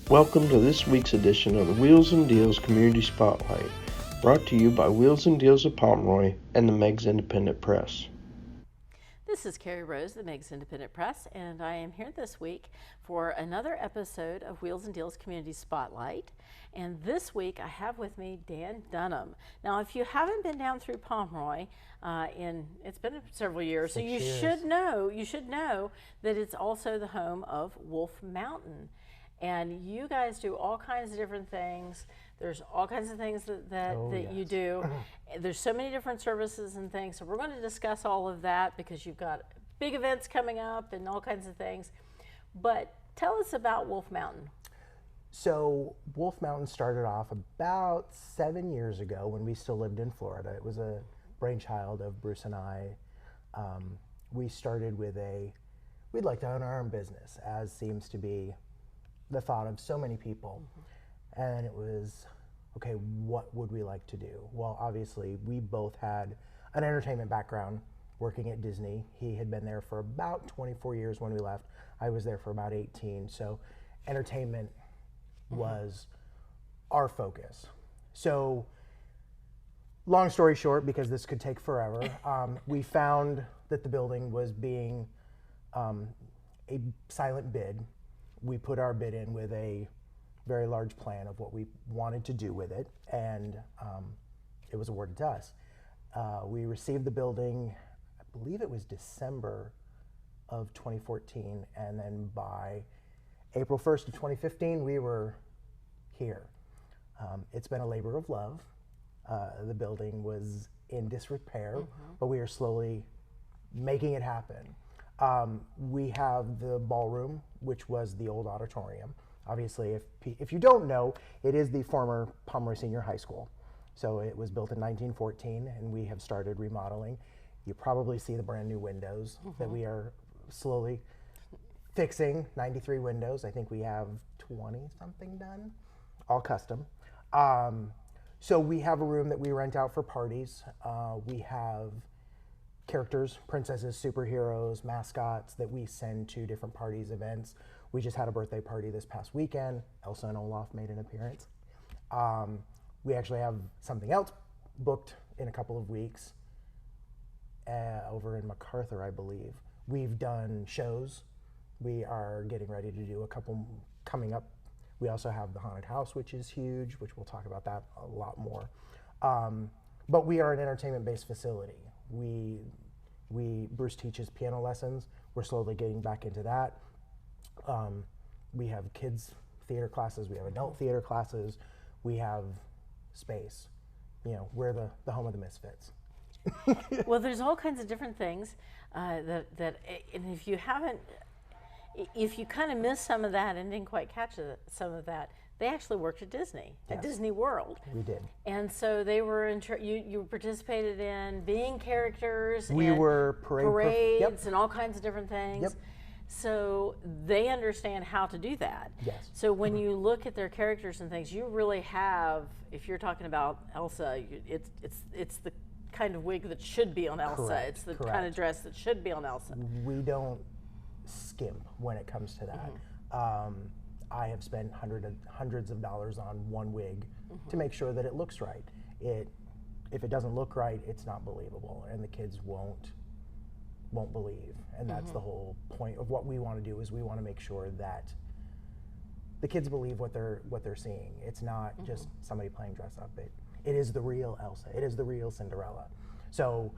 Welcome to this week's edition of the Wheels and Deals Community Spotlight, brought to you by Wheels and Deals of Pomeroy and the Meigs Independent Press. This is Carrie Rose, the Meigs Independent Press, and I am here this week for another episode of Wheels and Deals Community Spotlight. And this week I have with me Dan Dunham. Now, if you haven't been down through Pomeroy, it's been several years, so you should know that it's also the home of Wolfe Mountain. And you guys do all kinds of different things. There's all kinds of things that you do. There's so many different services and things. So we're going to discuss all of that because you've got big events coming up and all kinds of things. But tell us about Wolfe Mountain. So Wolfe Mountain started off about 7 years ago when we still lived in Florida. It was a brainchild of Bruce and I. We started with we'd like to own our own business, as seems to be the thought of so many people. And it was, okay, what would we like to do? Well, obviously we both had an entertainment background working at Disney. He had been there for about 24 years when we left. I was there for about 18. So entertainment was our focus. So long story short, because this could take forever, we found that the building was being a silent bid. We put our bid in with a very large plan of what we wanted to do with it, and it was awarded to us. We received the building, I believe it was December of 2014, and then by April 1st of 2015, we were here. It's been a labor of love. The building was in disrepair, but we are slowly making it happen. We have the ballroom, which was the old auditorium. Obviously, if you don't know, it is the former Pomeroy Senior High School. So it was built in 1914, and we have started remodeling. You probably see the brand new windows that we are slowly fixing, 93 windows. I think we have 20 something done, all custom. So we have a room that we rent out for parties. We have characters, princesses, superheroes, mascots that we send to different parties, events. We just had a birthday party this past weekend. Elsa and Olaf made an appearance. We actually have something else booked in a couple of weeks over in MacArthur, I believe. We've done shows. We are getting ready to do a couple coming up. We also have the haunted house, which is huge, which we'll talk about that a lot more. But we are an entertainment-based facility. Bruce teaches piano lessons. We're slowly getting back into that. We have kids theater classes. We have adult theater classes. We have space. You know, we're the home of the misfits. Well, there's all kinds of different things and if you kind of missed some of that and didn't quite catch some of that, they actually worked at Disney, at Disney World. We did. And so they were you participated in being characters. We were parades and all kinds of different things. Yep. So they understand how to do that. Yes. So when you look at their characters and things, you really have, if you're talking about Elsa, it's the kind of wig that should be on Elsa. Correct. It's the kind of dress that should be on Elsa. We don't skimp when it comes to that. I have spent hundreds of dollars on one wig to make sure that it looks right. If it doesn't look right, it's not believable, and the kids won't believe. And that's the whole point of what we want to do, is we want to make sure that the kids believe what they're seeing. It's not just somebody playing dress up. It is the real Elsa. It is the real Cinderella. So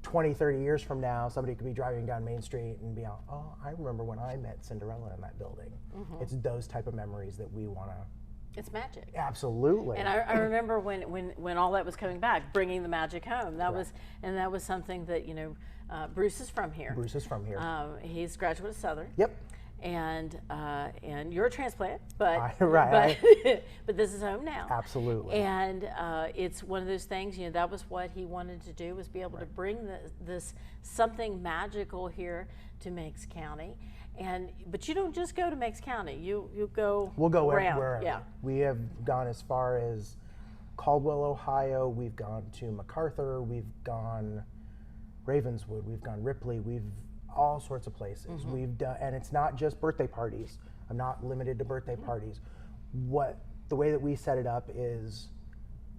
20, 30 years from now, somebody could be driving down Main Street and be out, oh, I remember when I met Cinderella in that building. It's those type of memories that we want to. It's magic. Absolutely. And I remember when all that was coming back, bringing the magic home. That was something that, Bruce is from here. Bruce is from here. He's a graduate of Southern. Yep. And you're a transplant, but right. but this is home now. Absolutely. And it's one of those things. That was what he wanted to do, was be able to bring this something magical here to Meigs County. But you don't just go to Meigs County. You go. We'll go around. wherever. Yeah. We have gone as far as Caldwell, Ohio. We've gone to MacArthur. We've gone Ravenswood. We've gone Ripley. We've all sorts of places. We've done, and it's not just birthday parties. I'm not limited to birthday parties. the way that we set it up is,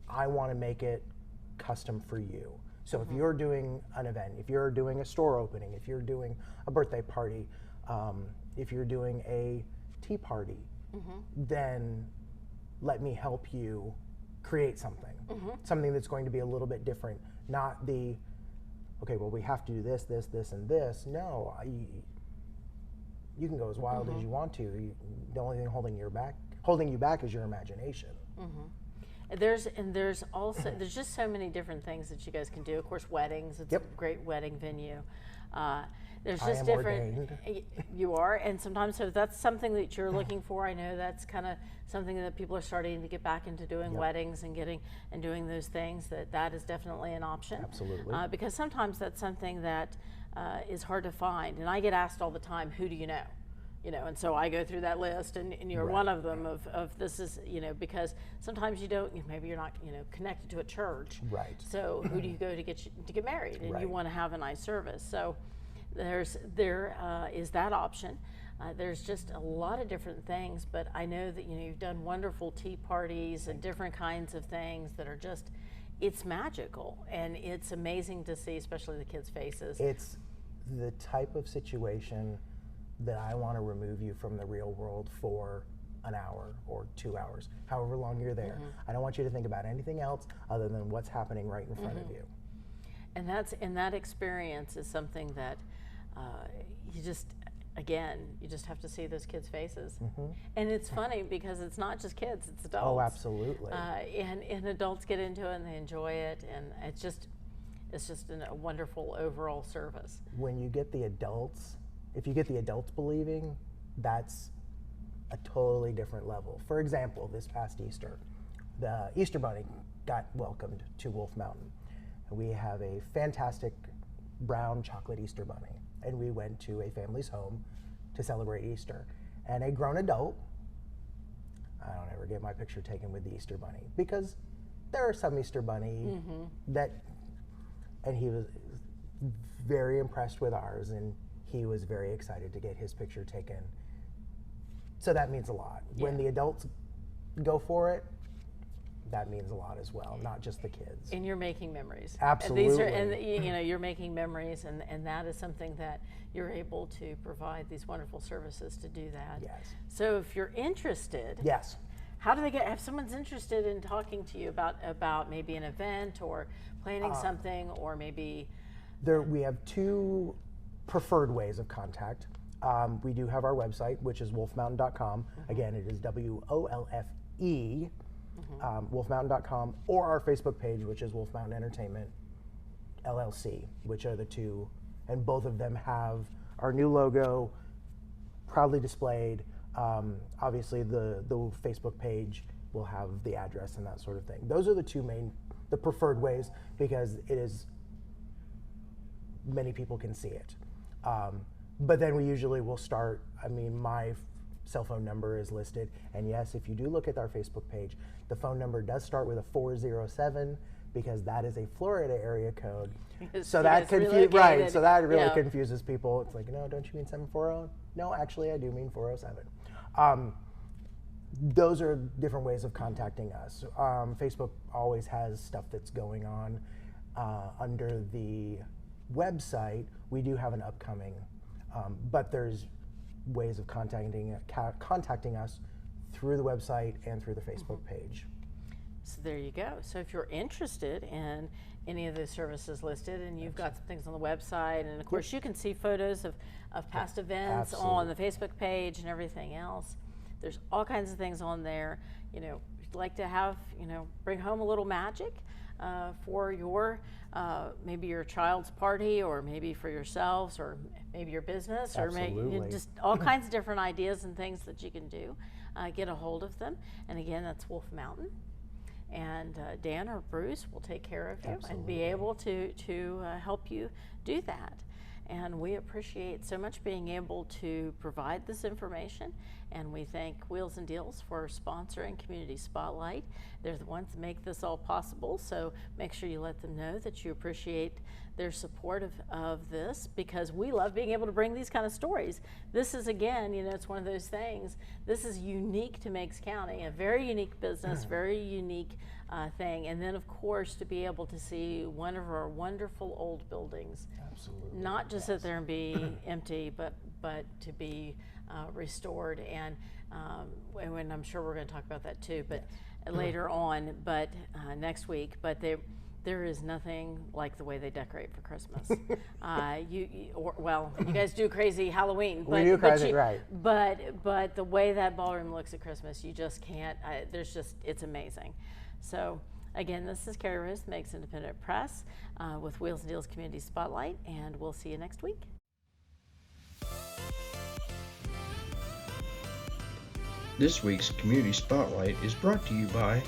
I want to make it custom for you. So if you're doing an event, if you're doing a store opening, if you're doing a birthday party, if you're doing a tea party, then let me help you create something. Something that's going to be a little bit different. Not the, okay, well, we have to do this, this, this, and this. No, you can go as wild as you want to. The only thing holding you back is your imagination. There's also there's just so many different things that you guys can do. Of course, weddings. It's a great wedding venue. There's just different. Ordained. You are, and sometimes so that's something that you're looking for. I know that's kind of something that people are starting to get back into doing, weddings and doing those things. That is definitely an option. Absolutely. Because sometimes that's something that is hard to find, and I get asked all the time, "Who do you know?" And so I go through that list, and you're one of them of this is, because sometimes you don't, maybe you're not, connected to a church. Right. So who do you go to get married, and you want to have a nice service. So there is that option. There's just a lot of different things, but I know that, you've done wonderful tea parties and different kinds of things that are just, it's magical, and it's amazing to see, especially the kids' faces. It's the type of situation that I want to remove you from the real world for an hour or 2 hours, however long you're there. I don't want you to think about anything else other than what's happening right in front of you. And that experience is something that you just have to see those kids' faces. And it's funny because it's not just kids, it's adults. Oh, absolutely. And adults get into it and they enjoy it, and it's just a wonderful overall service. When you get the adults, if you get the adults believing, that's a totally different level. For example, this past Easter, the Easter Bunny got welcomed to Wolfe Mountain. We have a fantastic brown chocolate Easter Bunny, and we went to a family's home to celebrate Easter. And a grown adult, I don't ever get my picture taken with the Easter Bunny, because there are some Easter Bunny and he was very impressed with ours, and he was very excited to get his picture taken. So that means a lot. When the adults go for it, that means a lot as well, not just the kids. And you're making memories. Absolutely. You're making memories, and that is something that you're able to provide these wonderful services to do that. Yes. So if you're interested, how do they if someone's interested in talking to you about maybe an event or planning something, or maybe we have two preferred ways of contact. We do have our website, which is wolfemountain.com. Again, it is WOLFE, wolfemountain.com, or our Facebook page, which is Wolfe Mountain Entertainment LLC, which are the two, and both of them have our new logo proudly displayed. Obviously, the Facebook page will have the address and that sort of thing. Those are the preferred ways, because it is, many people can see it. But then we usually will start, my cell phone number is listed, and yes, if you do look at our Facebook page, the phone number does start with a 407, because that is a Florida area code. So that confuses people. It's like, no, don't you mean 740? No, actually I do mean 407. Those are different ways of contacting us. Facebook always has stuff that's going on under the website. We do have an upcoming, but there's ways of contacting us through the website and through the Facebook page. So there you go. So if you're interested in any of the services listed, and you've got some things on the website, and of course you can see photos of past events on the Facebook page and everything else. There's all kinds of things on there. If you'd like to have, bring home a little magic for your maybe your child's party, or maybe for yourselves, or maybe your business, or maybe just all kinds of different ideas and things that you can do. Get a hold of them. And again, that's Wolfe Mountain. And Dan or Bruce will take care of you and be able to help you do that. And we appreciate so much being able to provide this information And we thank Wheels and Deals for sponsoring Community Spotlight. They're the ones that make this all possible, so make sure you let them know that you appreciate their support of this, because we love being able to bring these kind of stories. This is, again, it's one of those things. This is unique to Meigs County, a very unique business, very unique thing. And then, of course, to be able to see one of our wonderful old buildings. Absolutely. Not just sit there and be empty, but to be restored. And I'm sure we're going to talk about that too, but later on, but next week. But there is nothing like the way they decorate for Christmas. You guys do crazy Halloween. But, we do crazy, right? But the way that ballroom looks at Christmas, you just can't. It's amazing. So again, this is Carrie Rose, Meigs Independent Press, with Wheels and Deals Community Spotlight, and we'll see you next week. This week's Community Spotlight is brought to you by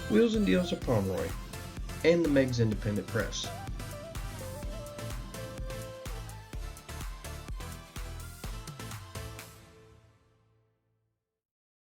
Wheels and Deals of Pomeroy and the Meigs Independent Press.